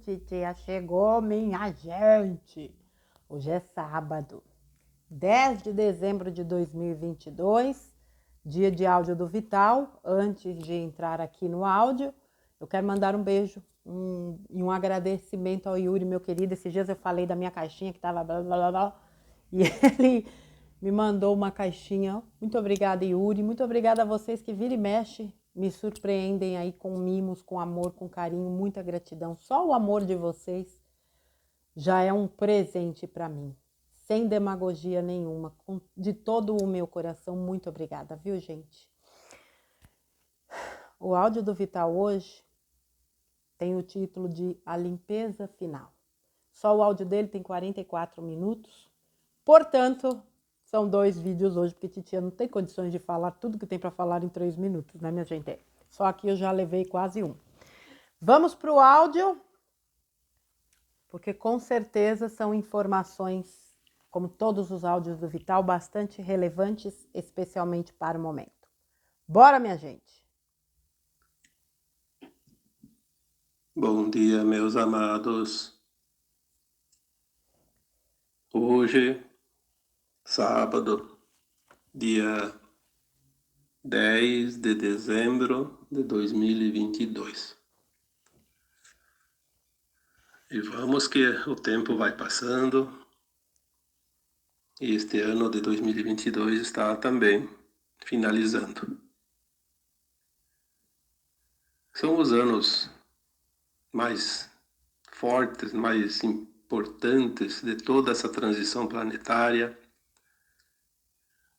titia chegou, minha gente! Hoje é sábado, 10 de dezembro de 2022, dia de áudio do Vital. Antes de entrar aqui no áudio, eu quero mandar um beijo e um agradecimento ao Yuri, meu querido. Esses dias eu falei da minha caixinha que tava blá blá blá blá, e ele me mandou uma caixinha. Muito obrigada, Yuri. Muito obrigada a vocês que vira e mexe me surpreendem aí com mimos, com amor, com carinho. Muita gratidão. Só o amor de vocês já é um presente para mim. Sem demagogia nenhuma, de todo o meu coração. Muito obrigada, viu, gente? O áudio do Vital hoje tem o título de A Limpeza Final. Só o áudio dele tem 44 minutos. Portanto, são 2 vídeos hoje, porque titia não tem condições de falar tudo que tem para falar em 3 minutos, né, minha gente? Só aqui eu já levei quase um. Vamos para o áudio, porque com certeza são informações, como todos os áudios do Vital, bastante relevantes, especialmente para o momento. Bora, minha gente! Bom dia, meus amados. Hoje, sábado, dia 10 de dezembro de 2022. E vamos que o tempo vai passando e este ano de 2022 está também finalizando. São os anos mais fortes, mais importantes de toda essa transição planetária,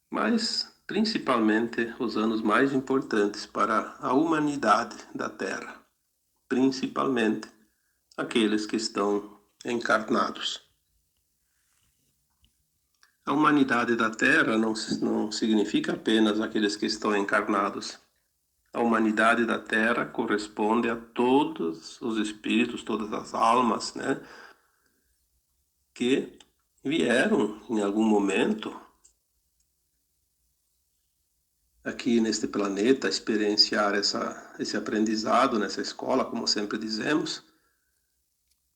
mas principalmente os anos mais importantes para a humanidade da Terra, principalmente aqueles que estão encarnados. A humanidade da Terra não significa apenas aqueles que estão encarnados. A humanidade da Terra corresponde a todos os espíritos, todas as almas, né, que vieram em algum momento aqui neste planeta experienciar esse aprendizado nessa escola, como sempre dizemos.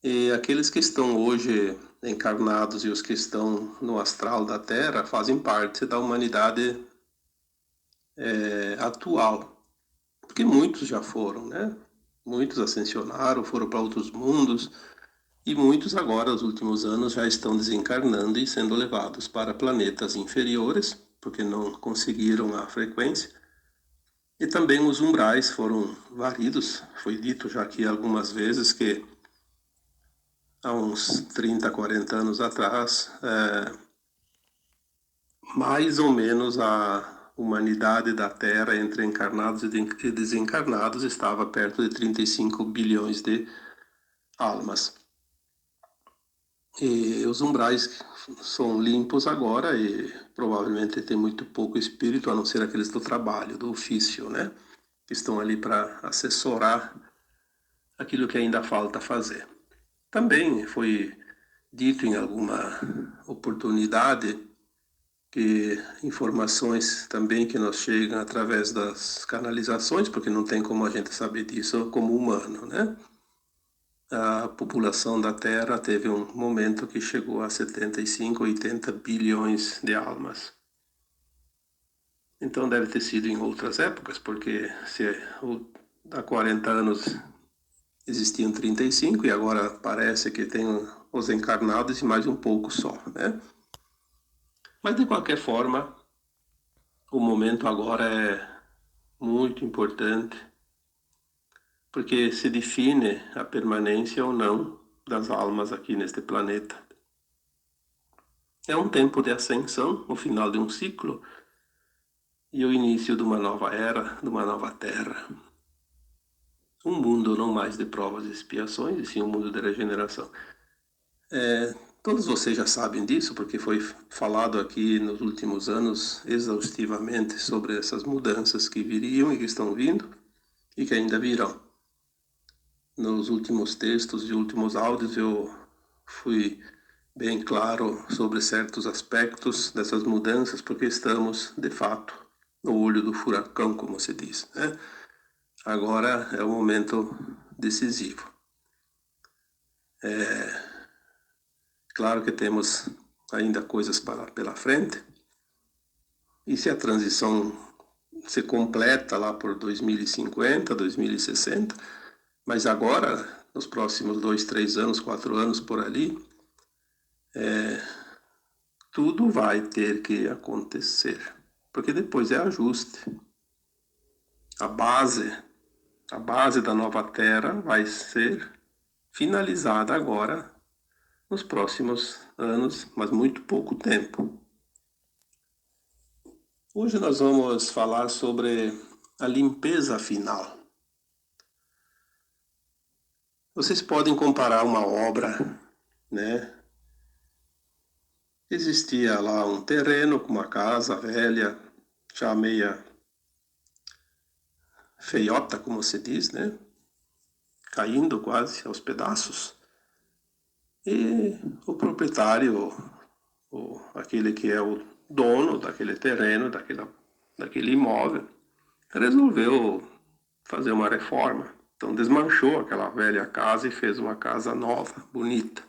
E aqueles que estão hoje encarnados e os que estão no astral da Terra fazem parte da humanidade atual, porque muitos já foram, né? Muitos ascensionaram, foram para outros mundos, e muitos agora, nos últimos anos, já estão desencarnando e sendo levados para planetas inferiores, porque não conseguiram a frequência. E também os umbrais foram varidos. Foi dito já aqui algumas vezes que há uns 30, 40 anos atrás, mais ou menos a humanidade da Terra, entre encarnados e desencarnados, estava perto de 35 bilhões de almas. E os umbrais são limpos agora e provavelmente tem muito pouco espírito, a não ser aqueles do trabalho, do ofício, né? Que estão ali para assessorar aquilo que ainda falta fazer. Também foi dito em alguma oportunidade que informações também que nos chegam através das canalizações, porque não tem como a gente saber disso como humano, né? A população da Terra teve um momento que chegou a 75, 80 bilhões de almas. Então deve ter sido em outras épocas, porque se há 40 anos existiam 35 e agora parece que tem os encarnados e mais um pouco só, né? Mas de qualquer forma, o momento agora é muito importante, porque se define a permanência ou não das almas aqui neste planeta. É um tempo de ascensão, o final de um ciclo e o início de uma nova era, de uma nova terra. Um mundo não mais de provas e expiações, e sim um mundo de regeneração. Todos vocês já sabem disso, porque foi falado aqui nos últimos anos exaustivamente sobre essas mudanças que viriam e que estão vindo e que ainda virão. Nos últimos textos e últimos áudios eu fui bem claro sobre certos aspectos dessas mudanças, porque estamos, de fato, no olho do furacão, como se diz, né? Agora é o momento decisivo. Claro que temos ainda coisas pela frente, e se a transição se completa lá por 2050, 2060, mas agora, nos próximos 2, 3 anos, 4 anos por ali, tudo vai ter que acontecer, porque depois é ajuste. A base, a base da nova Terra vai ser finalizada agora, nos próximos anos, mas muito pouco tempo. Hoje nós vamos falar sobre a limpeza final. Vocês podem comparar uma obra, né? Existia lá um terreno com uma casa velha, já meia feiota, como se diz, né? Caindo quase aos pedaços. E o proprietário, aquele que é o dono daquele terreno, daquele imóvel, resolveu fazer uma reforma. Então desmanchou aquela velha casa e fez uma casa nova, bonita.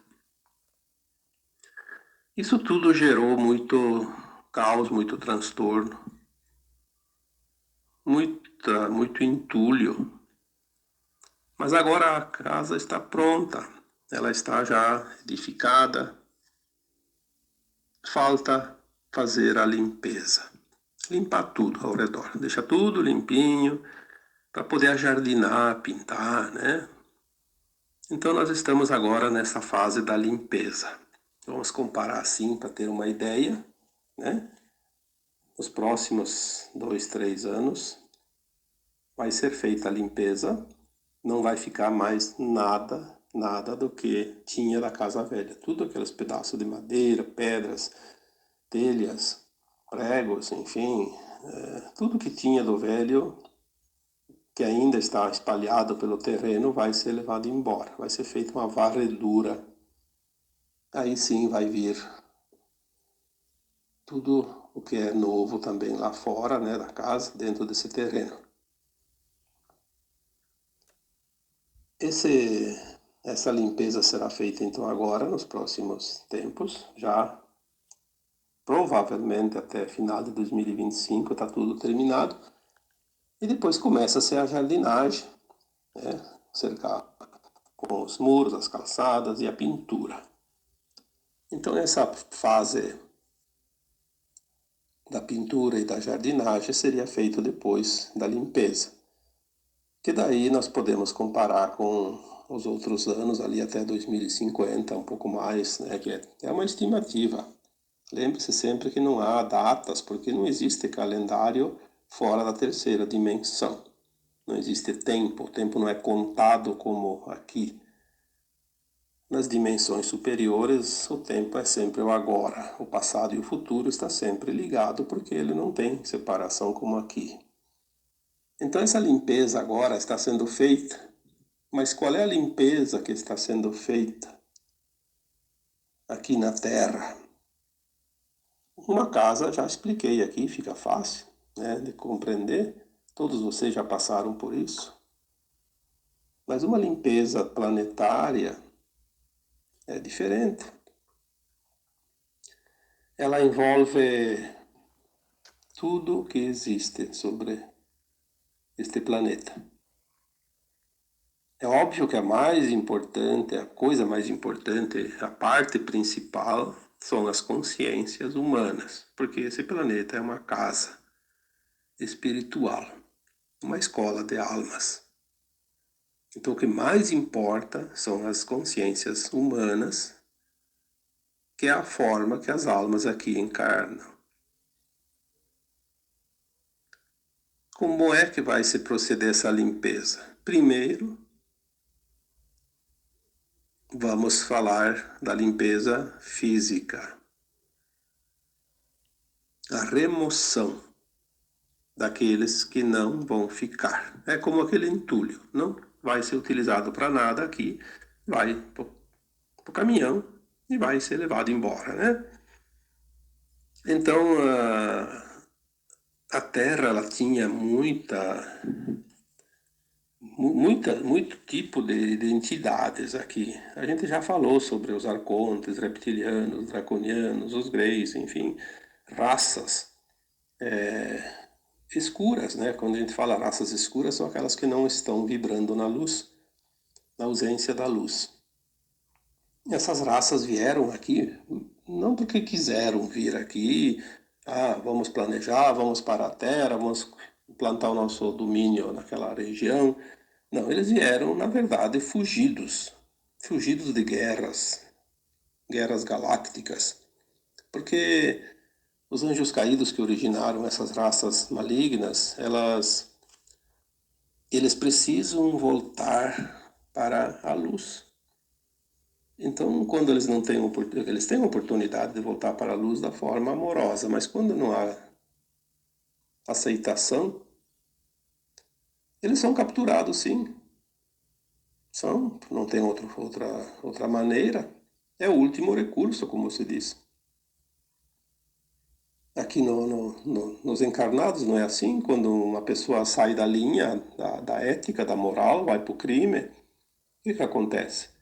Isso tudo gerou muito caos, muito transtorno, muito entulho. Mas agora a casa está pronta, ela está já edificada. Falta fazer a limpeza. Limpar tudo ao redor, deixar tudo limpinho, para poder ajardinar, pintar, né? Então nós estamos agora nessa fase da limpeza. Vamos comparar assim para ter uma ideia, né? Nos próximos 2, 3 anos vai ser feita a limpeza, não vai ficar mais nada do que tinha da casa velha. Tudo aqueles pedaços de madeira, pedras, telhas, pregos, enfim, tudo que tinha do velho, que ainda está espalhado pelo terreno, vai ser levado embora. Vai ser feita uma varredura. Aí sim vai vir tudo o que é novo também lá fora, né, da casa, dentro desse terreno. Essa limpeza será feita então agora, nos próximos tempos, já provavelmente até final de 2025 está tudo terminado. E depois começa-se a jardinagem, né, cercar com os muros, as calçadas e a pintura. Então essa fase da pintura e da jardinagem seria feita depois da limpeza. Que daí nós podemos comparar com os outros anos, ali até 2050, um pouco mais, né, que é uma estimativa. Lembre-se sempre que não há datas, porque não existe calendário fora da terceira dimensão. Não existe tempo, o tempo não é contado como aqui. Nas dimensões superiores, o tempo é sempre o agora. O passado e o futuro está sempre ligado, porque ele não tem separação como aqui. Então essa limpeza agora está sendo feita, mas qual é a limpeza que está sendo feita aqui na Terra? Uma casa, já expliquei aqui, fica fácil, né, de compreender. Todos vocês já passaram por isso. Mas uma limpeza planetária é diferente. Ela envolve tudo que existe sobre este planeta. É óbvio que a mais importante, a coisa mais importante, a parte principal são as consciências humanas, porque esse planeta é uma casa espiritual, uma escola de almas. Então o que mais importa são as consciências humanas, que é a forma que as almas aqui encarnam. Como é que vai se proceder essa limpeza? Primeiro, vamos falar da limpeza física. A remoção daqueles que não vão ficar. É como aquele entulho, não vai ser utilizado para nada aqui, vai para o caminhão e vai ser levado embora, né? Então, a Terra ela tinha muito tipo de entidades aqui. A gente já falou sobre os arcontes, reptilianos, draconianos, os greys, enfim, raças escuras, né? Quando a gente fala raças escuras, são aquelas que não estão vibrando na luz, na ausência da luz. E essas raças vieram aqui não porque quiseram vir aqui, vamos planejar, vamos para a Terra, vamos plantar o nosso domínio naquela região. Não, eles vieram, na verdade, fugidos de guerras, guerras galácticas, porque os anjos caídos que originaram essas raças malignas, eles precisam voltar para a luz. Então, quando eles não têm eles têm a oportunidade de voltar para a luz da forma amorosa, mas quando não há aceitação, eles são capturados, sim. Não tem outra maneira. É o último recurso, como se diz. Aqui nos encarnados não é assim? Quando uma pessoa sai da linha da ética, da moral, vai para o crime, o que acontece?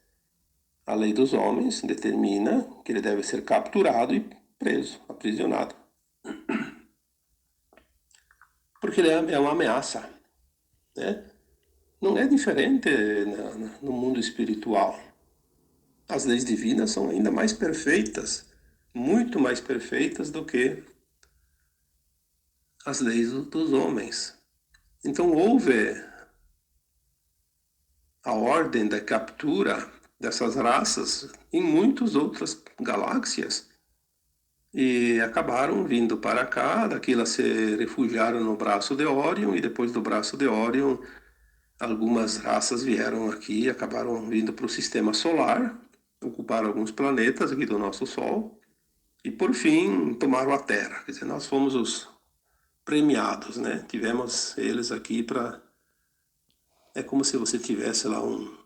A lei dos homens determina que ele deve ser capturado e preso, aprisionado. Porque ele é uma ameaça, né? Não é diferente no mundo espiritual. As leis divinas são ainda mais perfeitas, muito mais perfeitas do que as leis dos homens. Então houve a ordem da captura dessas raças em muitas outras galáxias e acabaram vindo para cá, daqui elas se refugiaram no braço de Órion e depois do braço de Órion algumas raças vieram aqui e acabaram vindo para o sistema solar, ocuparam alguns planetas aqui do nosso Sol e por fim tomaram a Terra. Quer dizer, nós fomos os premiados, né? Tivemos eles aqui para... É como se você tivesse lá um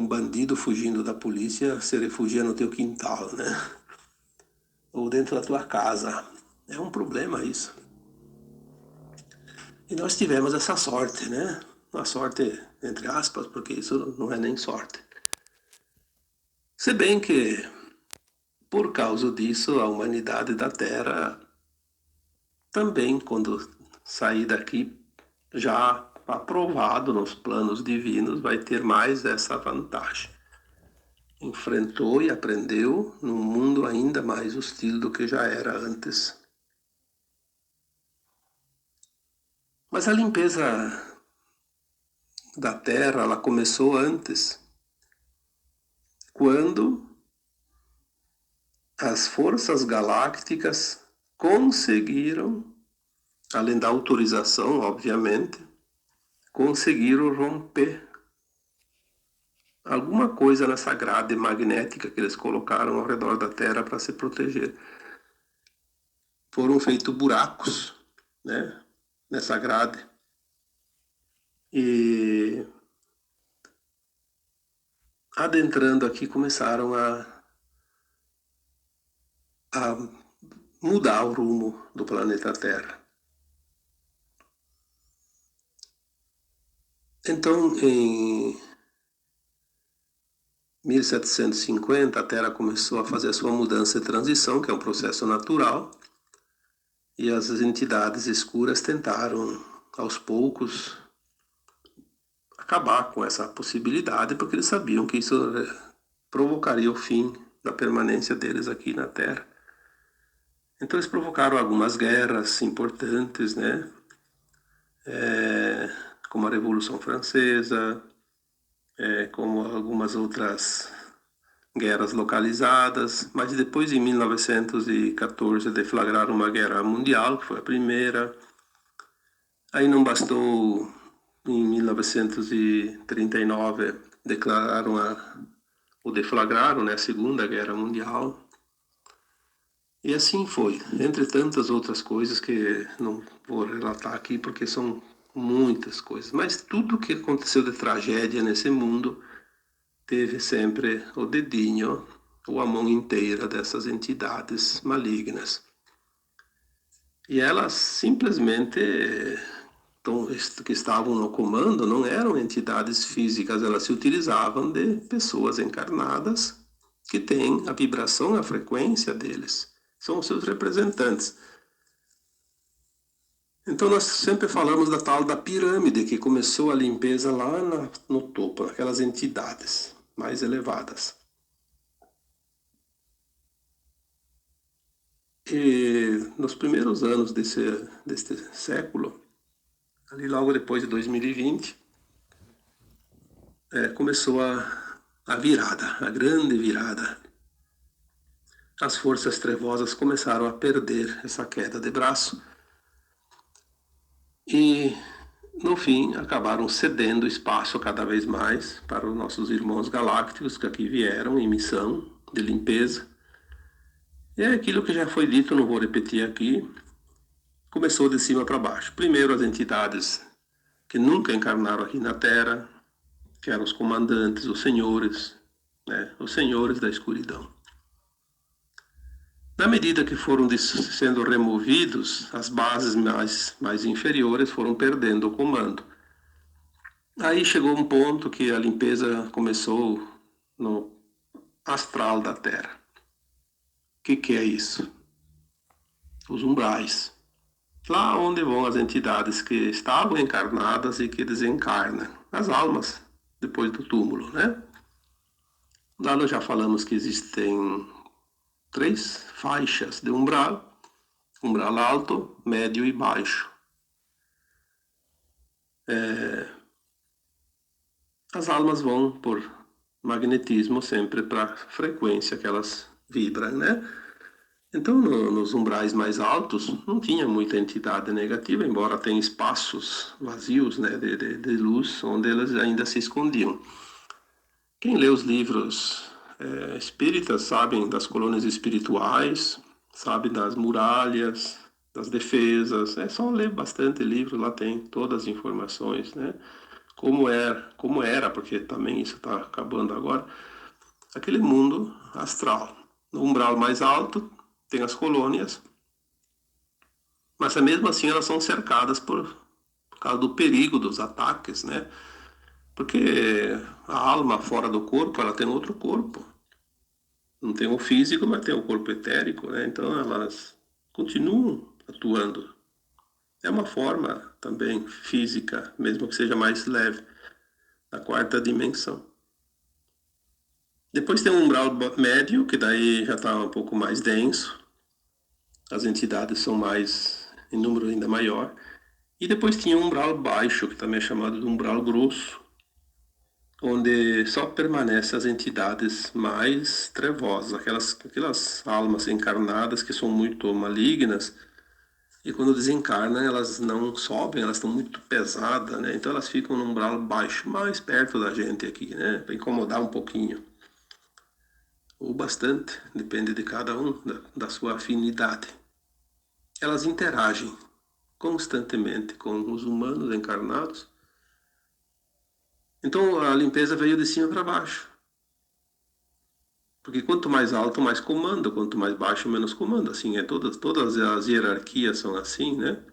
bandido fugindo da polícia, se refugia no teu quintal, né? Ou dentro da tua casa. É um problema isso. E nós tivemos essa sorte, né? Uma sorte, entre aspas, porque isso não é nem sorte. Se bem que, por causa disso, a humanidade da Terra também, quando sair daqui, já aprovado nos planos divinos, vai ter mais essa vantagem. Enfrentou e aprendeu num mundo ainda mais hostil do que já era antes. Mas a limpeza da Terra, ela começou antes, quando as forças galácticas conseguiram, além da autorização, obviamente, conseguiram romper alguma coisa nessa grade magnética que eles colocaram ao redor da Terra para se proteger. Foram feitos buracos, né, nessa grade. E adentrando aqui começaram a mudar o rumo do planeta Terra. Então, em 1750, a Terra começou a fazer a sua mudança e transição, que é um processo natural, e as entidades escuras tentaram, aos poucos, acabar com essa possibilidade, porque eles sabiam que isso provocaria o fim da permanência deles aqui na Terra. Então eles provocaram algumas guerras importantes, né? Como a Revolução Francesa, como algumas outras guerras localizadas, mas depois em 1914 deflagraram uma guerra mundial, que foi a primeira. Aí não bastou, em 1939 declararam ou deflagraram, né, a Segunda Guerra Mundial. E assim foi, entre tantas outras coisas que não vou relatar aqui porque são muitas coisas, mas tudo que aconteceu de tragédia nesse mundo teve sempre o dedinho ou a mão inteira dessas entidades malignas. E elas simplesmente que estavam no comando não eram entidades físicas, elas se utilizavam de pessoas encarnadas que têm a vibração, a frequência deles. São os seus representantes. Então nós sempre falamos da tal da pirâmide, que começou a limpeza lá no topo, aquelas entidades mais elevadas. E nos primeiros anos deste século, ali logo depois de 2020, começou a virada, a grande virada. As forças trevosas começaram a perder essa queda de braço e, no fim, acabaram cedendo espaço cada vez mais para os nossos irmãos galácticos que aqui vieram em missão de limpeza. E é aquilo que já foi dito, não vou repetir aqui, começou de cima para baixo. Primeiro as entidades que nunca encarnaram aqui na Terra, que eram os comandantes, os senhores, né, os senhores da escuridão. Na medida que foram sendo removidos, as bases mais inferiores foram perdendo o comando. Aí chegou um ponto que a limpeza começou no astral da Terra. O que é isso? Os umbrais. Lá onde vão as entidades que estavam encarnadas e que desencarnam, as almas, depois do túmulo, né? Lá nós já falamos que existem 3 faixas de umbral: umbral alto, médio e baixo. As almas vão por magnetismo sempre para a frequência que elas vibram, né? Então, nos umbrais mais altos, não tinha muita entidade negativa, embora tenha espaços vazios, né, de luz, onde elas ainda se escondiam. Quem lê os livros espíritas sabem das colônias espirituais, sabe das muralhas, das defesas. É só ler bastante livro, lá tem todas as informações, né? Como era, porque também isso está acabando agora, aquele mundo astral. No umbral mais alto tem as colônias, mas mesmo assim elas são cercadas por causa do perigo dos ataques, né? Porque a alma fora do corpo, ela tem outro corpo. Não tem o físico, mas tem o corpo etérico, né? Então elas continuam atuando. É uma forma também física, mesmo que seja mais leve, da 4ª dimensão. Depois tem um umbral médio, que daí já está um pouco mais denso. As entidades são mais, em número ainda maior. E depois tinha um umbral baixo, que também é chamado de umbral grosso, onde só permanecem as entidades mais trevosas, aquelas almas encarnadas que são muito malignas, e quando desencarnam elas não sobem, elas estão muito pesadas, né? Então elas ficam num umbral baixo, mais perto da gente aqui, né? Para incomodar um pouquinho, ou bastante, depende de cada um, da sua afinidade. Elas interagem constantemente com os humanos encarnados. Então a limpeza veio de cima para baixo. Porque quanto mais alto, mais comando, quanto mais baixo, menos comando. Assim, todas as hierarquias são assim, né?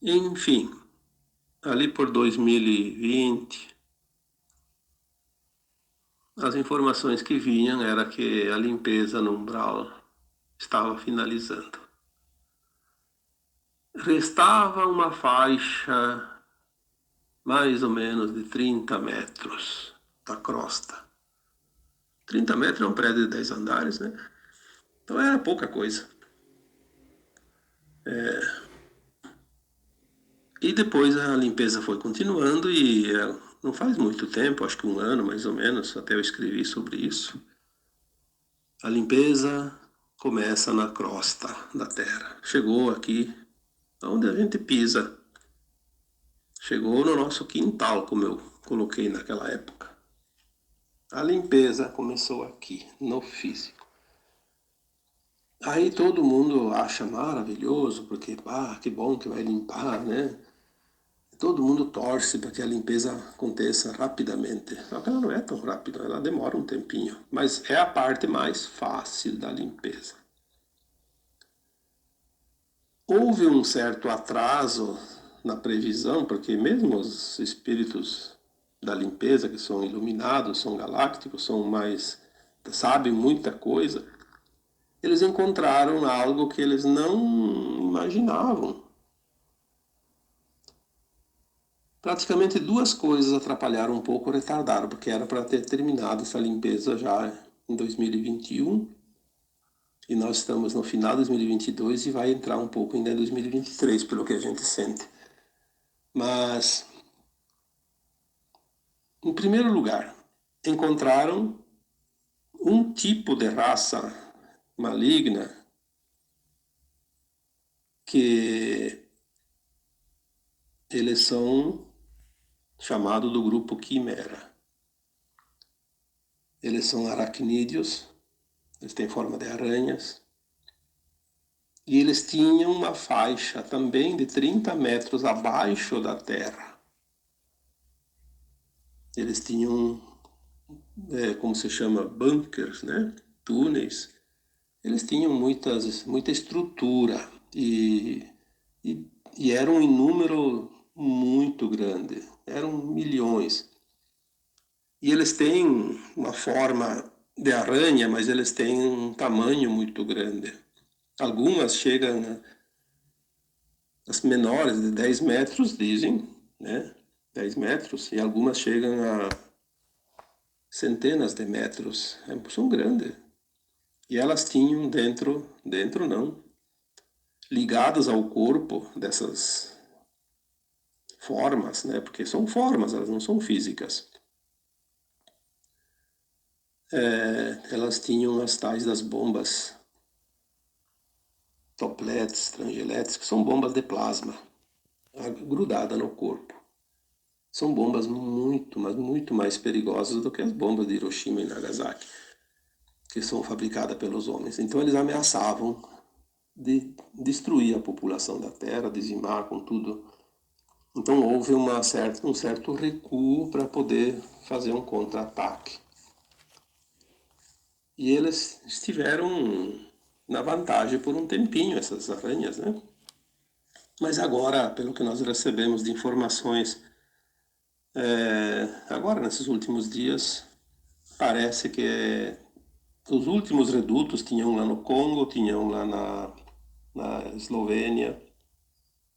Enfim, ali por 2020, as informações que vinham era que a limpeza no umbral estava finalizando. Restava uma faixa mais ou menos de 30 metros da crosta. 30 metros é um prédio de 10 andares, né? Então era pouca coisa. E depois a limpeza foi continuando e não faz muito tempo, acho que 1 ano mais ou menos, até eu escrevi sobre isso. A limpeza começa na crosta da Terra. Chegou aqui, onde a gente pisa. Chegou no nosso quintal, como eu coloquei naquela época. A limpeza começou aqui, no físico. Aí todo mundo acha maravilhoso, porque, que bom que vai limpar, né? Todo mundo torce para que a limpeza aconteça rapidamente. Só que ela não é tão rápida, ela demora um tempinho. Mas é a parte mais fácil da limpeza. houve um certo atraso na previsão, porque mesmo os espíritos da limpeza, que são iluminados, são galácticos, são mais, sabem muita coisa, eles encontraram algo que eles não imaginavam. Praticamente duas coisas atrapalharam um pouco, retardaram, porque era para ter terminado essa limpeza já em 2021, e nós estamos no final de 2022 e vai entrar um pouco ainda em 2023, pelo que a gente sente. Mas, em primeiro lugar, encontraram um tipo de raça maligna que eles são chamados do grupo Quimera. Eles são aracnídeos, eles têm forma de aranhas, e eles tinham uma faixa também de 30 metros abaixo da terra. Eles tinham, como se chama, bunkers, né? Túneis. Eles tinham muita estrutura e eram em número muito grande, eram milhões. E eles têm uma forma de aranha, mas eles têm um tamanho muito grande. Algumas chegam, as menores de 10 metros, dizem, né? 10 metros, e algumas chegam a centenas de metros. São grandes. E elas tinham dentro não, ligadas ao corpo dessas formas, né? Porque são formas, elas não são físicas. Elas tinham as tais das bombas toplets, trangelets, que são bombas de plasma, grudada no corpo. São bombas muito, mas muito mais perigosas do que as bombas de Hiroshima e Nagasaki, que são fabricadas pelos homens. Então eles ameaçavam de destruir a população da Terra, dizimar com tudo. Então houve um certo recuo para poder fazer um contra-ataque. E eles estiveram na vantagem por um tempinho, essas aranhas, né? Mas agora, pelo que nós recebemos de informações, agora nesses últimos dias, parece que os últimos redutos tinham lá no Congo, tinham lá na Eslovênia,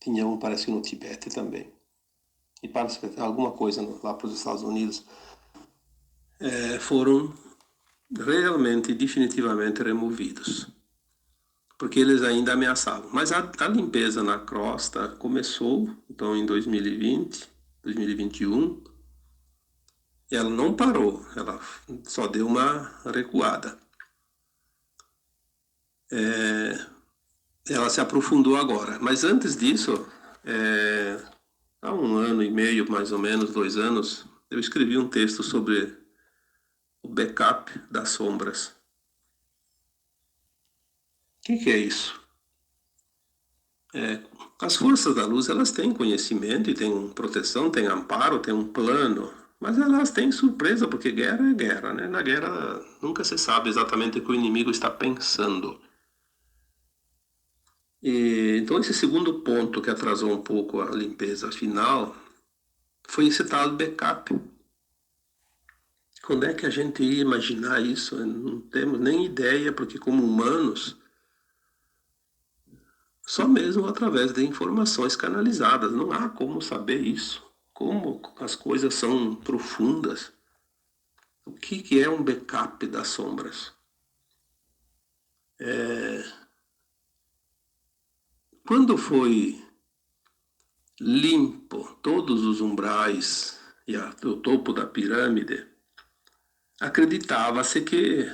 tinham, parece que no Tibete também. E parece que alguma coisa lá para os Estados Unidos, foram realmente, definitivamente removidos. Porque eles ainda ameaçavam. Mas a limpeza na crosta começou, então, em 2020, 2021, e ela não parou, ela só deu uma recuada. Ela se aprofundou agora, mas antes disso, há 1 ano e meio, mais ou menos, 2 anos, eu escrevi um texto sobre o backup das sombras. O que é isso? As forças da luz, elas têm conhecimento e têm proteção, têm amparo, têm um plano, mas elas têm surpresa, porque guerra é guerra, né? Na guerra nunca se sabe exatamente o que o inimigo está pensando. Então esse segundo ponto que atrasou um pouco a limpeza final foi esse tal backup. Quando é que a gente ia imaginar isso? Não temos nem ideia, porque como humanos, só mesmo através de informações canalizadas, não há como saber isso. Como as coisas são profundas. O que é um backup das sombras? Quando foi limpo todos os umbrais e o topo da pirâmide, acreditava-se que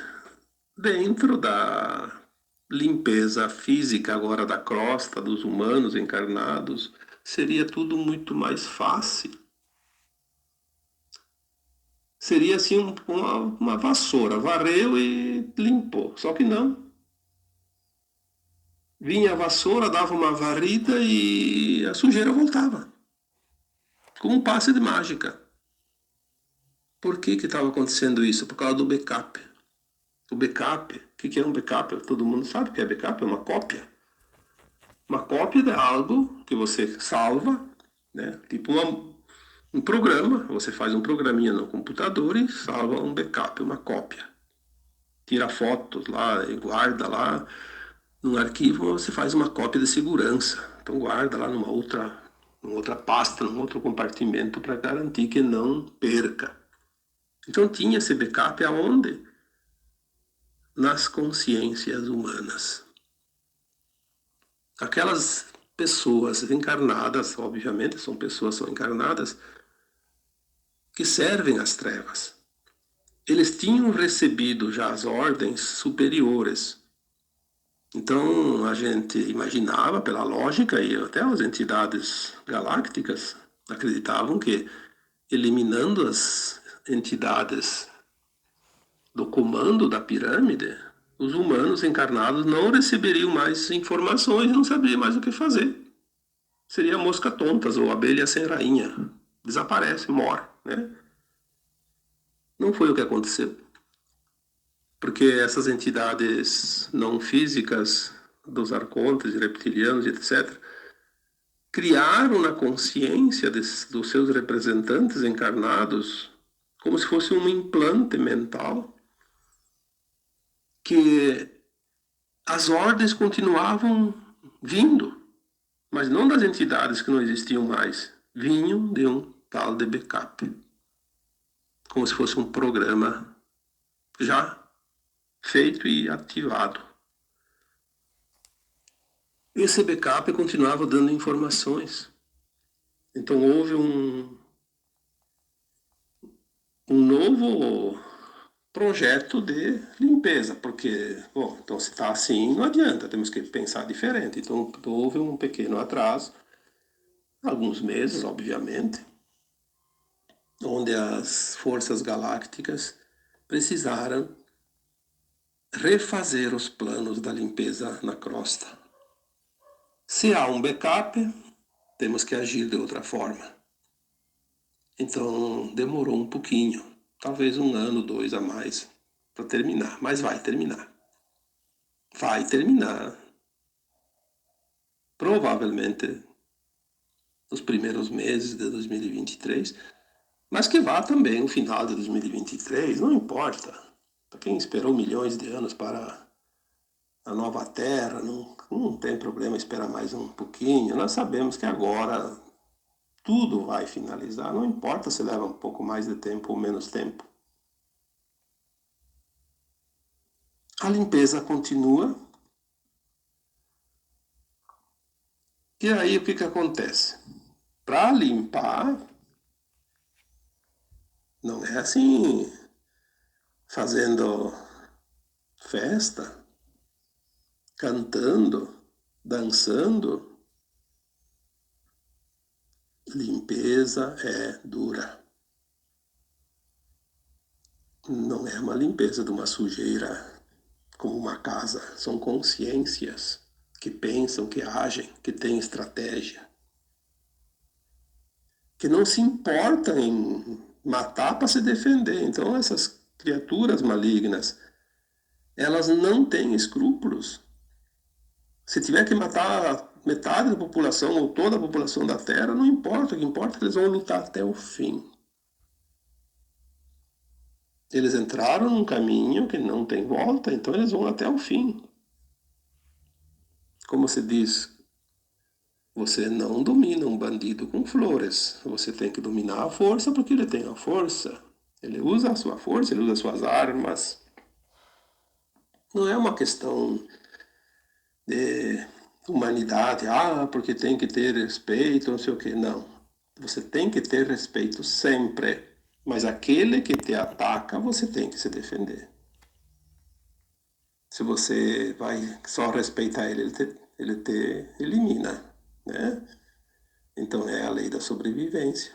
dentro da limpeza física agora da crosta dos humanos encarnados, seria tudo muito mais fácil. Seria assim uma vassoura, varreu e limpou, só que não. Vinha a vassoura, dava uma varrida e a sujeira voltava. Como um passe de mágica. Por que estava acontecendo isso? Por causa do backup. O backup, o que é um backup? Todo mundo sabe o que é backup, é uma cópia. uma cópia de algo que você salva, né? Tipo um programa, você faz um programinha no computador e salva um backup, uma cópia. Tira fotos lá e guarda lá num arquivo, você faz uma cópia de segurança. Então guarda lá numa outra pasta, num outro compartimento para garantir que não perca. Então tinha esse backup aonde? Nas consciências humanas. Aquelas pessoas encarnadas, obviamente são pessoas são encarnadas, que servem às trevas. Eles tinham recebido já as ordens superiores. Então a gente imaginava, pela lógica, e até as entidades galácticas acreditavam que, eliminando as entidades do comando da pirâmide, os humanos encarnados não receberiam mais informações e não saberiam mais o que fazer. Seria mosca tontas ou abelha sem rainha. Desaparece, morre, né? Não foi o que aconteceu. Porque essas entidades não físicas, dos arcontes, reptilianos, etc., criaram na consciência dos seus representantes encarnados como se fosse um implante mental que as ordens continuavam vindo, mas não das entidades que não existiam mais, vinham de um tal de backup, como se fosse um programa já feito e ativado. Esse backup continuava dando informações. Então houve um novo projeto de limpeza, porque, bom, então se está assim, não adianta, temos que pensar diferente. Então houve um pequeno atraso, alguns meses, obviamente, onde as forças galácticas precisaram refazer os planos da limpeza na crosta. Se há um backup, temos que agir de outra forma. Então demorou um pouquinho, talvez um ano, 2 a mais, para terminar, mas vai terminar. Vai terminar. Provavelmente nos primeiros meses de 2023, mas que vá também no final de 2023, não importa. Para quem esperou milhões de anos para a nova Terra, não tem problema esperar mais um pouquinho. Nós sabemos que agora tudo vai finalizar, não importa se leva um pouco mais de tempo ou menos tempo. A limpeza continua. E aí o que acontece? Para limpar, não é assim, fazendo festa, cantando, dançando. Limpeza é dura. Não é uma limpeza de uma sujeira como uma casa. São consciências que pensam, que agem, que têm estratégia, que não se importam em matar para se defender. Então essas criaturas malignas, elas não têm escrúpulos. Se tiver que matar metade da população ou toda a população da Terra, não importa. O que importa é que eles vão lutar até o fim. Eles entraram num caminho que não tem volta, então eles vão até o fim. Como se diz, você não domina um bandido com flores. Você tem que dominar a força porque ele tem a força. Ele usa a sua força, ele usa as suas armas. Não é uma questão de humanidade, porque tem que ter respeito, não sei o quê. Não. Você tem que ter respeito sempre. Mas aquele que te ataca, você tem que se defender. Se você vai só respeitar ele, ele te elimina, né? Então é a lei da sobrevivência.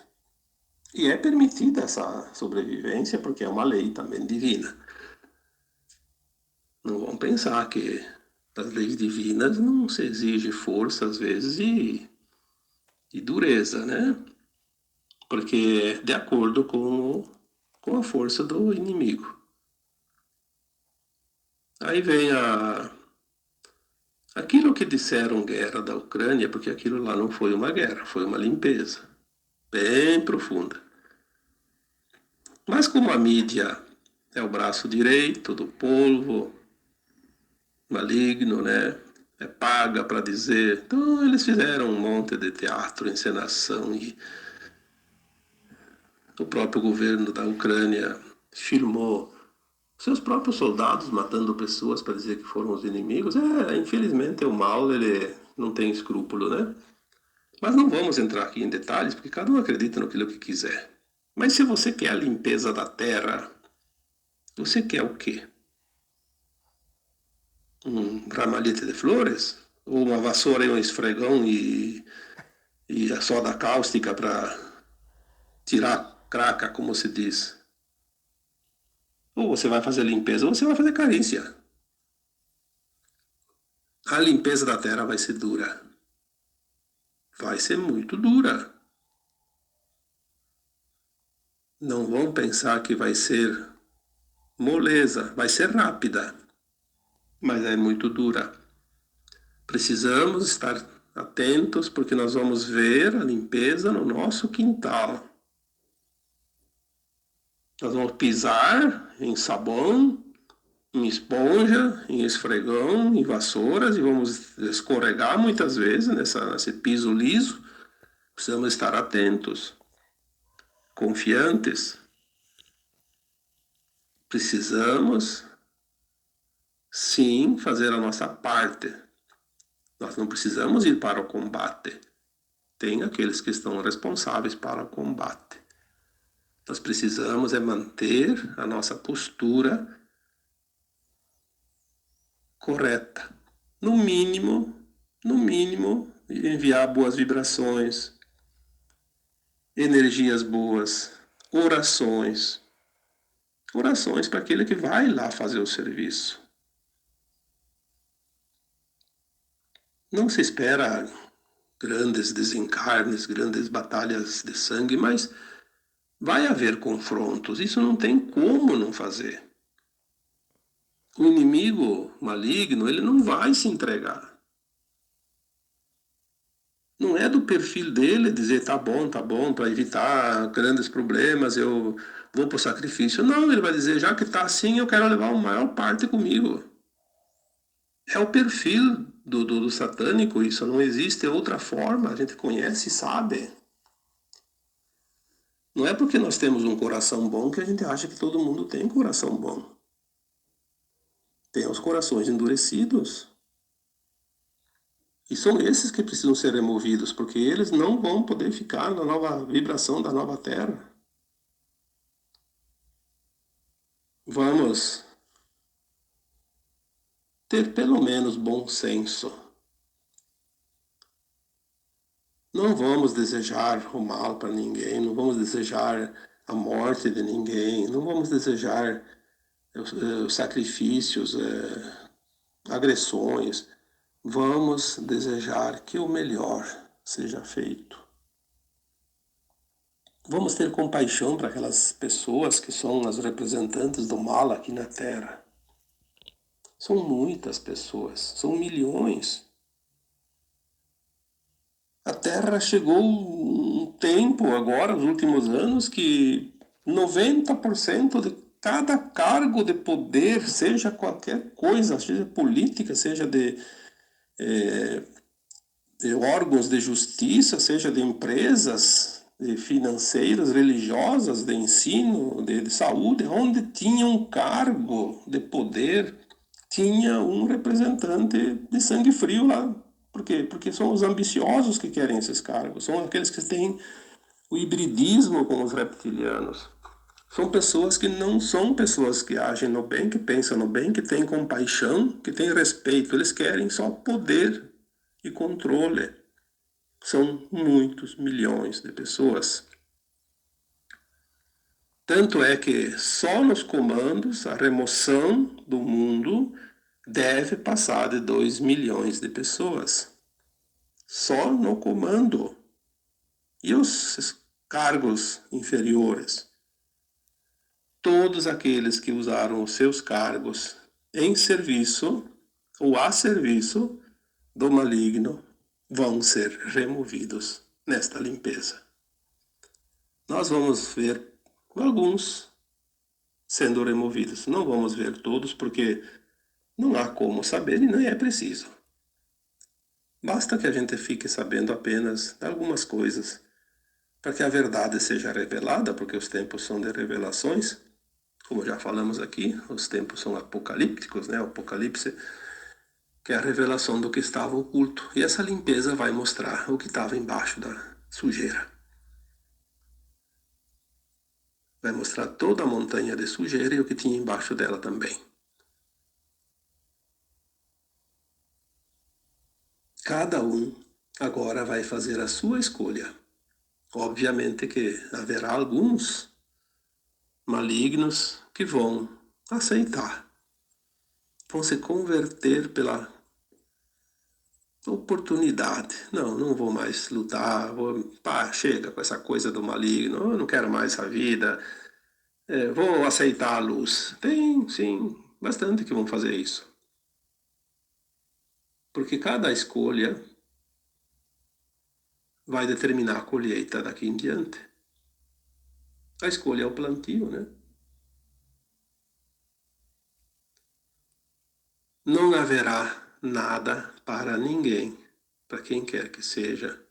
E é permitida essa sobrevivência porque é uma lei também divina. Não vão pensar que das leis divinas não se exige força, às vezes, e dureza, né? Porque é de acordo com a força do inimigo. Aí vem Aquilo que disseram guerra da Ucrânia, porque aquilo lá não foi uma guerra, foi uma limpeza bem profunda. Mas como a mídia é o braço direito do povo maligno, né? É paga para dizer. Então eles fizeram um monte de teatro, encenação e o próprio governo da Ucrânia filmou seus próprios soldados matando pessoas para dizer que foram os inimigos. Infelizmente o mal ele não tem escrúpulo, né? Mas não vamos entrar aqui em detalhes, porque cada um acredita no que quiser. Mas se você quer a limpeza da terra, você quer o quê? Um ramalhete de flores? Ou uma vassoura e um esfregão e a soda cáustica para tirar craca, como se diz? Ou você vai fazer limpeza ou você vai fazer carícia. A limpeza da terra vai ser dura. Vai ser muito dura. Não vão pensar que vai ser moleza, vai ser rápida, mas é muito dura. Precisamos estar atentos porque nós vamos ver a limpeza no nosso quintal. Nós vamos pisar em sabão, em esponja, em esfregão, em vassouras e vamos escorregar muitas vezes nesse piso liso. Precisamos estar atentos, confiantes. Precisamos, sim, fazer a nossa parte. Nós não precisamos ir para o combate. Tem aqueles que estão responsáveis para o combate. Nós precisamos manter a nossa postura correta. No mínimo, enviar boas vibrações, energias boas, orações. Orações para aquele que vai lá fazer o serviço. Não se espera grandes desencarnes, grandes batalhas de sangue, mas vai haver confrontos. Isso não tem como não fazer. O inimigo maligno, ele não vai se entregar. Não é do perfil dele dizer tá bom, para evitar grandes problemas, eu vou para o sacrifício. Não, ele vai dizer, já que tá assim, eu quero levar a maior parte comigo. É o perfil do satânico, isso não existe outra forma, a gente conhece e sabe. Não é porque nós temos um coração bom que a gente acha que todo mundo tem coração bom. Tem os corações endurecidos. E são esses que precisam ser removidos, porque eles não vão poder ficar na nova vibração da nova Terra. Vamos ter pelo menos bom senso. Não vamos desejar o mal para ninguém, não vamos desejar a morte de ninguém, não vamos desejar sacrifícios, agressões. Vamos desejar que o melhor seja feito. Vamos ter compaixão para aquelas pessoas que são as representantes do mal aqui na Terra. São muitas pessoas, são milhões. A Terra chegou um tempo agora, nos últimos anos, que 90% de cada cargo de poder, seja qualquer coisa, seja política, seja de órgãos de justiça, seja de empresas de financeiras, religiosas, de ensino, de saúde, onde tinha um cargo de poder, tinha um representante de sangue frio lá. Por quê? Porque são os ambiciosos que querem esses cargos, são aqueles que têm o hibridismo com os reptilianos. São pessoas que não são pessoas que agem no bem, que pensam no bem, que têm compaixão, que têm respeito. Eles querem só poder e controle. São muitos milhões de pessoas. Tanto é que só nos comandos a remoção do mundo deve passar de 2 milhões de pessoas. Só no comando. E os cargos inferiores? Todos aqueles que usaram os seus cargos em serviço ou a serviço do maligno vão ser removidos nesta limpeza. Nós vamos ver alguns sendo removidos. Não vamos ver todos, porque não há como saber e nem é preciso. Basta que a gente fique sabendo apenas de algumas coisas, para que a verdade seja revelada, porque os tempos são de revelações. Como já falamos aqui, os tempos são apocalípticos, né? O Apocalipse, que é a revelação do que estava oculto. E essa limpeza vai mostrar o que estava embaixo da sujeira. Vai mostrar toda a montanha de sujeira e o que tinha embaixo dela também. Cada um agora vai fazer a sua escolha. Obviamente que haverá alguns malignos que vão aceitar, vão se converter pela oportunidade. Não, não vou mais lutar, chega com essa coisa do maligno, eu não quero mais essa vida, vou aceitar a luz. Tem, sim, bastante que vão fazer isso. Porque cada escolha vai determinar a colheita daqui em diante. A escolha é o plantio, né? Não haverá nada para ninguém, para quem quer que seja,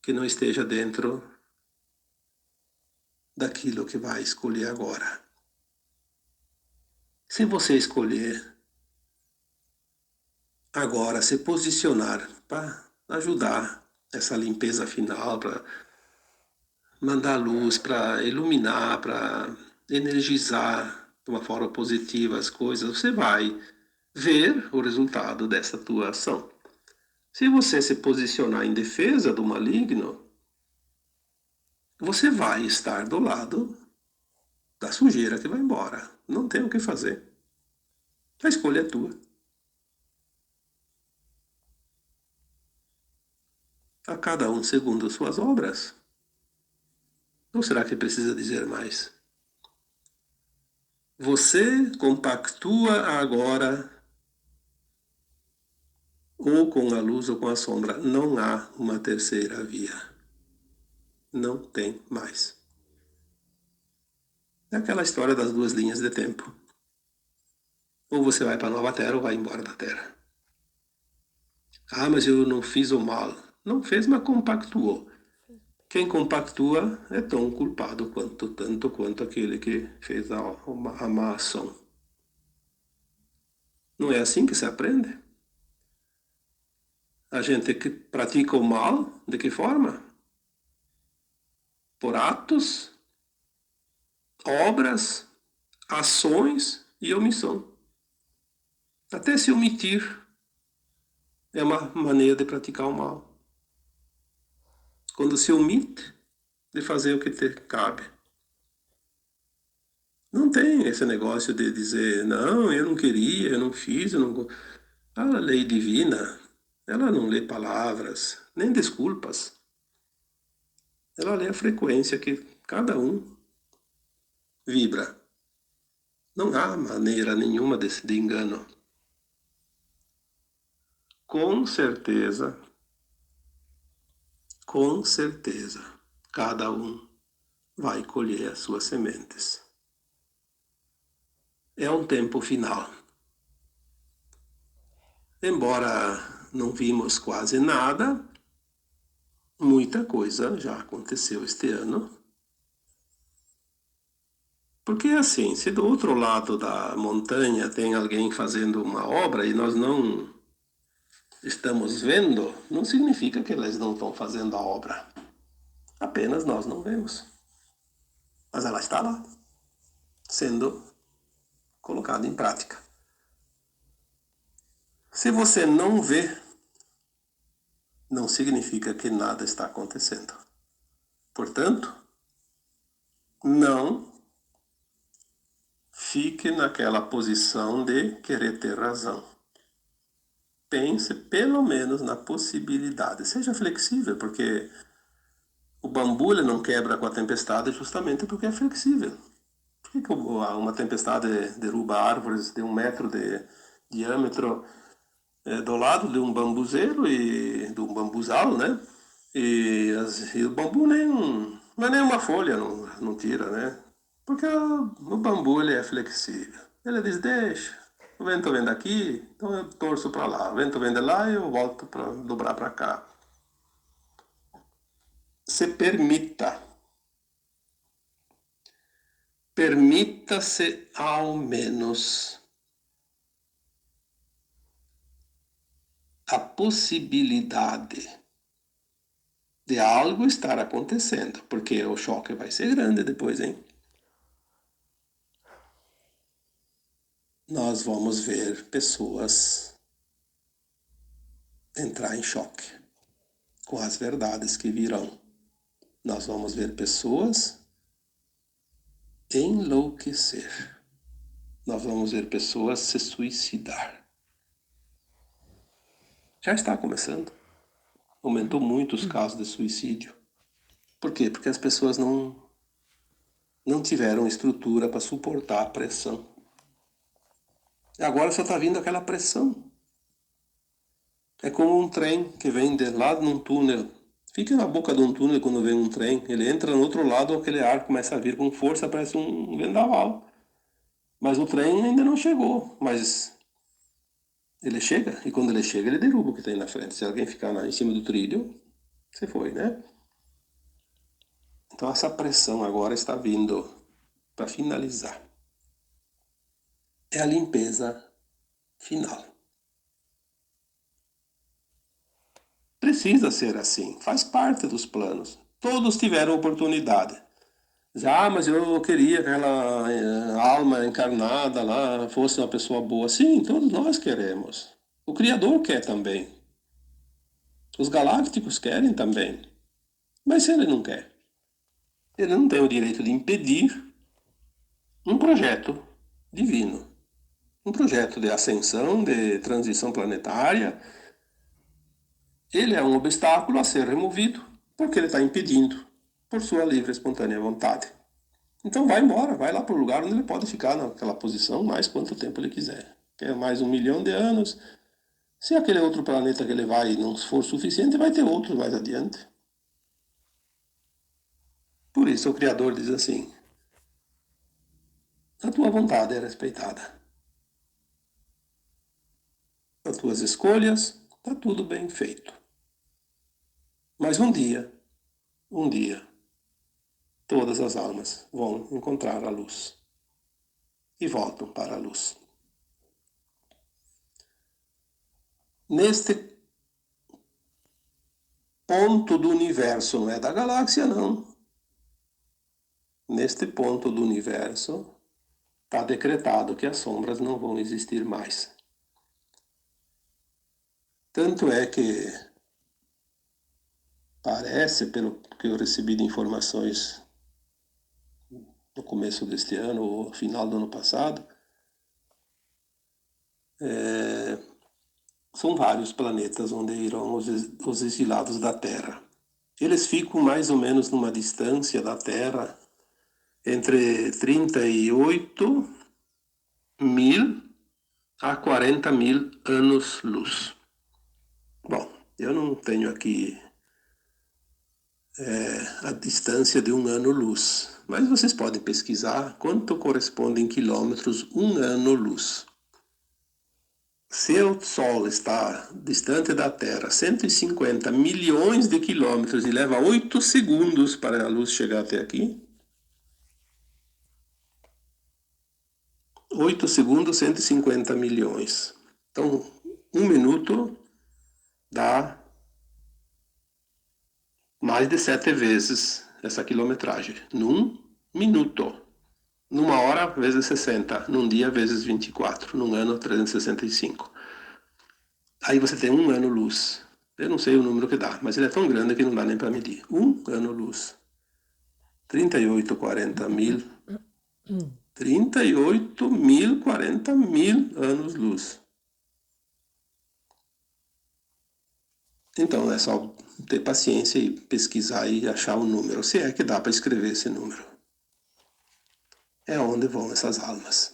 que não esteja dentro daquilo que vai escolher agora. Se você escolher agora se posicionar para ajudar essa limpeza final, para mandar luz, para iluminar, para energizar de uma forma positiva as coisas, você vai ver o resultado dessa tua ação. Se você se posicionar em defesa do maligno, você vai estar do lado da sujeira que vai embora. Não tem o que fazer. A escolha é tua. A cada um segundo suas obras. Ou será que precisa dizer mais? Você compactua agora ou com a luz ou com a sombra. Não há uma terceira via. Não tem mais. É aquela história das duas linhas de tempo. Ou você vai para a nova terra ou vai embora da terra. Ah, mas eu não fiz o mal. Não fez, mas compactuou. Quem compactua é tão culpado tanto quanto aquele que fez a má ação. Não é assim que se aprende? A gente que pratica o mal, de que forma? Por atos, obras, ações e omissão. Até se omitir é uma maneira de praticar o mal. Quando se omite de fazer o que te cabe. Não tem esse negócio de dizer, não, eu não queria, eu não fiz, eu não... A lei divina, ela não lê palavras, nem desculpas. Ela lê a frequência que cada um vibra. Não há maneira nenhuma de engano. Com certeza, cada um vai colher as suas sementes. É um tempo final. Embora não vimos quase nada, muita coisa já aconteceu este ano. Porque assim, se do outro lado da montanha tem alguém fazendo uma obra e nós não estamos vendo, não significa que eles não estão fazendo a obra. Apenas nós não vemos. Mas ela está lá, sendo colocada em prática. Se você não vê, não significa que nada está acontecendo. Portanto, não fique naquela posição de querer ter razão. Pense pelo menos na possibilidade. Seja flexível, porque o bambu ele não quebra com a tempestade justamente porque é flexível. Por que uma tempestade derruba árvores de 1 metro de diâmetro do lado de um bambuzeiro e de um bambuzal, né? E o bambu não é nem uma folha, não tira, né? Porque o bambu ele é flexível. Ele diz, deixa, o vento vem daqui, então eu torço para lá. O vento vem de lá e eu volto para dobrar para cá. Se permita-se ao menos a possibilidade de algo estar acontecendo, porque o choque vai ser grande depois, hein? Nós vamos ver pessoas entrar em choque com as verdades que virão. Nós vamos ver pessoas enlouquecer. Nós vamos ver pessoas se suicidar. Já está começando. Aumentou muito os casos de suicídio. Por quê? Porque as pessoas não tiveram estrutura para suportar a pressão. E agora só está vindo aquela pressão. É como um trem que vem de lá num túnel. Fica na boca de um túnel quando vem um trem. Ele entra no outro lado, aquele ar começa a vir com força, parece um vendaval. Mas o trem ainda não chegou. Mas ele chega, e quando ele chega, ele derruba o que tem na frente. Se alguém ficar em cima do trilho, você foi, né? Então essa pressão agora está vindo para finalizar. É a limpeza final. Precisa ser assim, faz parte dos planos. Todos tiveram oportunidade. Já, mas eu queria que aquela alma encarnada lá fosse uma pessoa boa. Sim, todos nós queremos. O Criador quer também. Os galácticos querem também. Mas se ele não quer, ele não tem o direito de impedir um projeto divino. Um projeto de ascensão, de transição planetária. Ele é um obstáculo a ser removido porque ele está impedindo por sua livre e espontânea vontade. Então vai embora, vai lá para o lugar onde ele pode ficar naquela posição mais quanto tempo ele quiser. Quer mais 1 milhão de anos. Se aquele outro planeta que ele vai não for suficiente, vai ter outro mais adiante. Por isso o Criador diz assim, a tua vontade é respeitada. As tuas escolhas, está tudo bem feito. Mas um dia, todas as almas vão encontrar a luz e voltam para a luz. Neste ponto do universo, não é da galáxia, não. Neste ponto do universo, está decretado que as sombras não vão existir mais. Tanto é que parece, pelo que eu recebi de informações no começo deste ano ou final do ano passado, são vários planetas onde irão os exilados da Terra. Eles ficam mais ou menos numa distância da Terra entre 38 mil a 40 mil anos-luz. Bom, eu não tenho aqui a distância de um ano-luz, mas vocês podem pesquisar quanto corresponde em quilômetros um ano-luz. Se o Sol está distante da Terra 150 milhões de quilômetros e leva 8 segundos para a luz chegar até aqui, 8 segundos, 150 milhões. Então, 1 minuto dá mais de 7 vezes essa quilometragem. Num minuto. Numa hora, vezes 60. Num dia, vezes 24. Num ano, 365. Aí você tem um ano-luz. Eu não sei o número que dá, mas ele é tão grande que não dá nem para medir. Um ano-luz. 38, 40 mil. 38 mil, 40 mil anos-luz. Então é só ter paciência e pesquisar e achar o número, se é que dá para escrever esse número. É onde vão essas almas.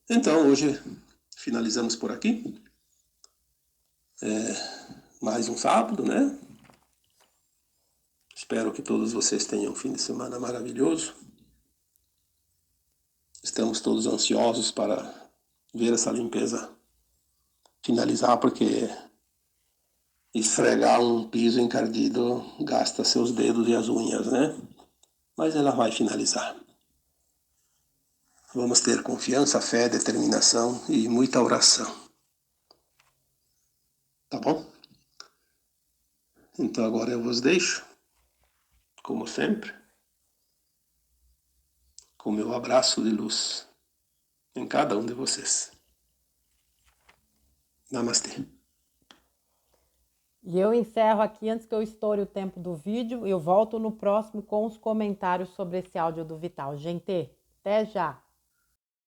Então, hoje finalizamos por aqui. Mais um sábado, né? Espero que todos vocês tenham um fim de semana maravilhoso. Estamos todos ansiosos para ver essa limpeza finalizar, porque esfregar um piso encardido gasta seus dedos e as unhas, né? Mas ela vai finalizar. Vamos ter confiança, fé, determinação e muita oração. Tá bom? Então agora eu vos deixo, como sempre, com meu abraço de luz em cada um de vocês. Namastê. E eu encerro aqui, antes que eu estoure o tempo do vídeo, eu volto no próximo com os comentários sobre esse áudio do Vital. Gente, até já!